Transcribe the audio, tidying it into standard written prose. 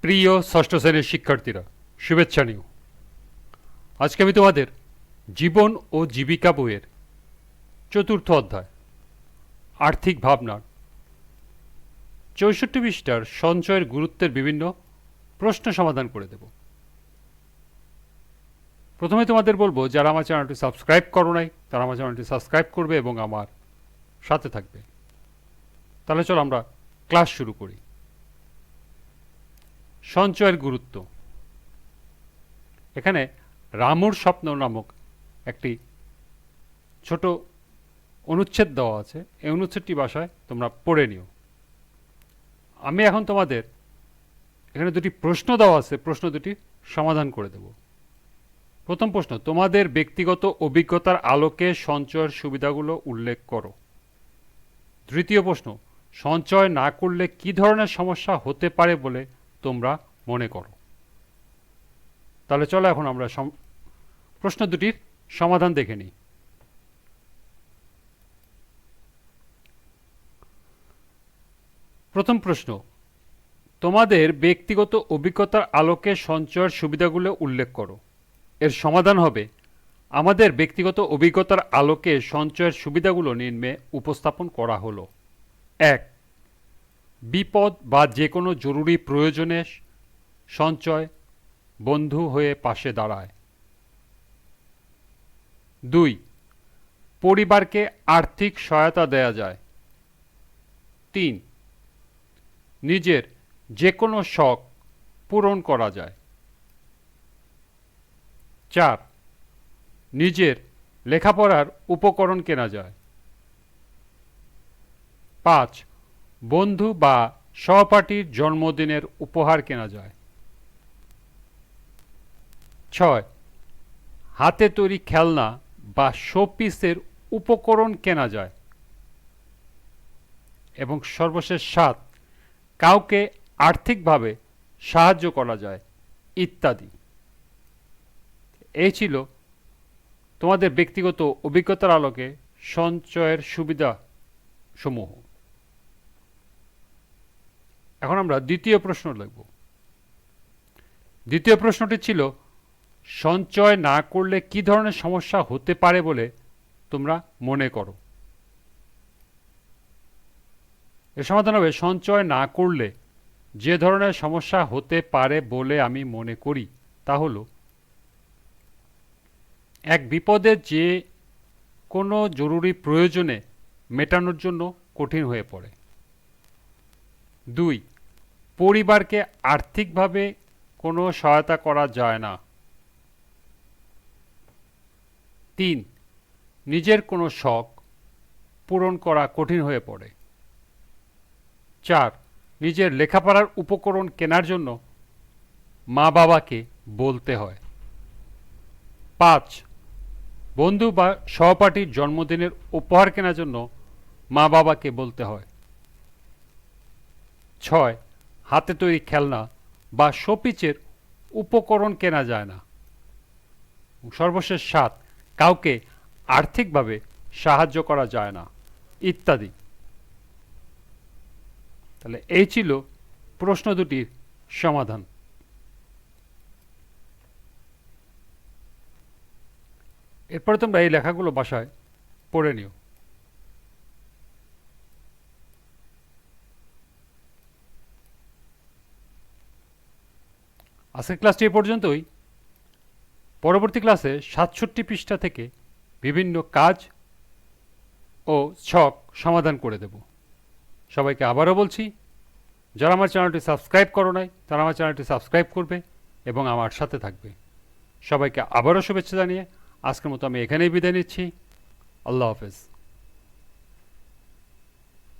প্রিয় ষষ্ঠ শ্রেণীর শিক্ষার্থীরা, শুভেচ্ছা নিও। আজকে আমি তোমাদের জীবন ও জীবিকা বইয়ের চতুর্থ অধ্যায় আর্থিক ভাবনার ৬৪ পৃষ্ঠার সঞ্চয়ের গুরুত্বের বিভিন্ন প্রশ্ন সমাধান করে দেব। প্রথমে তোমাদের বলবো, যারা আমার চ্যানেলটি সাবস্ক্রাইব করো নাই তারা আমার চ্যানেলটি সাবস্ক্রাইব করবে এবং আমার সাথে থাকবে। তাহলে চলো আমরা ক্লাস শুরু করি। সঞ্চয়ের গুরুত্ব। এখানে রামুর স্বপ্ন নামক একটি ছোট অনুচ্ছেদ দেওয়া আছে। এই অনুচ্ছেদটি ভাষায় তোমরা পড়ে নিও। আমি এখন তোমাদের এখানে দুটি প্রশ্ন দেওয়া আছে, প্রশ্ন দুটি সমাধান করে দেব। প্রথম প্রশ্ন, তোমাদের ব্যক্তিগত অভিজ্ঞতার আলোকে সঞ্চয়ের সুবিধাগুলো উল্লেখ করো। দ্বিতীয় প্রশ্ন, সঞ্চয় না করলে কী ধরনের সমস্যা হতে পারে বলে তোমরা মনে করো। তাহলে চলো এখন আমরা প্রশ্ন দুটির সমাধান দেখে নিই। প্রথম প্রশ্ন, তোমাদের ব্যক্তিগত অভিজ্ঞতার আলোকে সঞ্চয়ের সুবিধাগুলো উল্লেখ করো। এর সমাধান হবে, আমাদের ব্যক্তিগত অভিজ্ঞতার আলোকে সঞ্চয়ের সুবিধাগুলো নিম্নে উপস্থাপন করা হলো। ১. বিপদ বা যে কোনো জরুরি প্রয়োজনে সঞ্চয় বন্ধু হয়ে পাশে দাঁড়ায়। ২. পরিবারকে আর্থিক সহায়তা দেয়া যায়। ৩. নিজের যে কোনো শখ পূরণ করা যায়। ৪. নিজের লেখাপড়ার উপকরণ কেনা যায়। ৫. বন্ধু বা সহপাঠীর জন্মদিনের উপহার কেনা যায়। ৬. হাতে তৈরি খেলনা বা শোপিসের উপকরণ কেনা যায়। এবং সর্বশেষ ৭. কাউকে আর্থিকভাবে সাহায্য করা যায় ইত্যাদি। এই ছিল তোমাদের ব্যক্তিগত অভিজ্ঞতার আলোকে সঞ্চয়ের সুবিধা সমূহ। এখন আমরা দ্বিতীয় প্রশ্ন লিখব। দ্বিতীয় প্রশ্নটি ছিল, সঞ্চয় না করলে কি ধরনের সমস্যা হতে পারে বলে তোমরা মনে করো। এর সমাধান হবে, সঞ্চয় না করলে যে ধরনের সমস্যা হতে পারে বলে আমি মনে করি তা হল, ১. বিপদের যে কোনো জরুরি প্রয়োজনে মেটানোর জন্য কঠিন হয়ে পড়ে। ২. পরিবারকে আর্থিকভাবে কোনো সহায়তা করা যায় না। ৩. নিজের কোনো শখ পূরণ করা কঠিন হয়ে পড়ে। ৪. নিজের লেখাপড়ার উপকরণ কেনার জন্য মা বাবাকে বলতে হয়। ৫. বন্ধু বা সহপাঠীর জন্মদিনের উপহার কেনার জন্য মা বাবাকে বলতে হয়। ৬. হাতে তৈরি খেলনা বা শোপিসের উপকরণ কেনা যায় না। সর্বশেষ ৭. কাউকে আর্থিকভাবে সাহায্য করা যায় না ইত্যাদি। তাহলে এই ছিল প্রশ্ন দুটির সমাধান। এরপরে তোমরা এই লেখাগুলো বাসায় পড়ে নিও। আজকের ক্লাসটি এ পর্যন্তই। পরবর্তী ক্লাসে ৬৭ পৃষ্ঠা থেকে বিভিন্ন কাজ ও ছক সমাধান করে দেব। সবাইকে আবারও বলছি, যারা আমার চ্যানেলটি সাবস্ক্রাইব করো নাই তারা আমার চ্যানেলটি সাবস্ক্রাইব করবে এবং আমার সাথে থাকবে। সবাইকে আবারও শুভেচ্ছা জানিয়ে আজকের মতো আমি এখানেই বিদায় নিচ্ছি। আল্লাহ হাফেজ।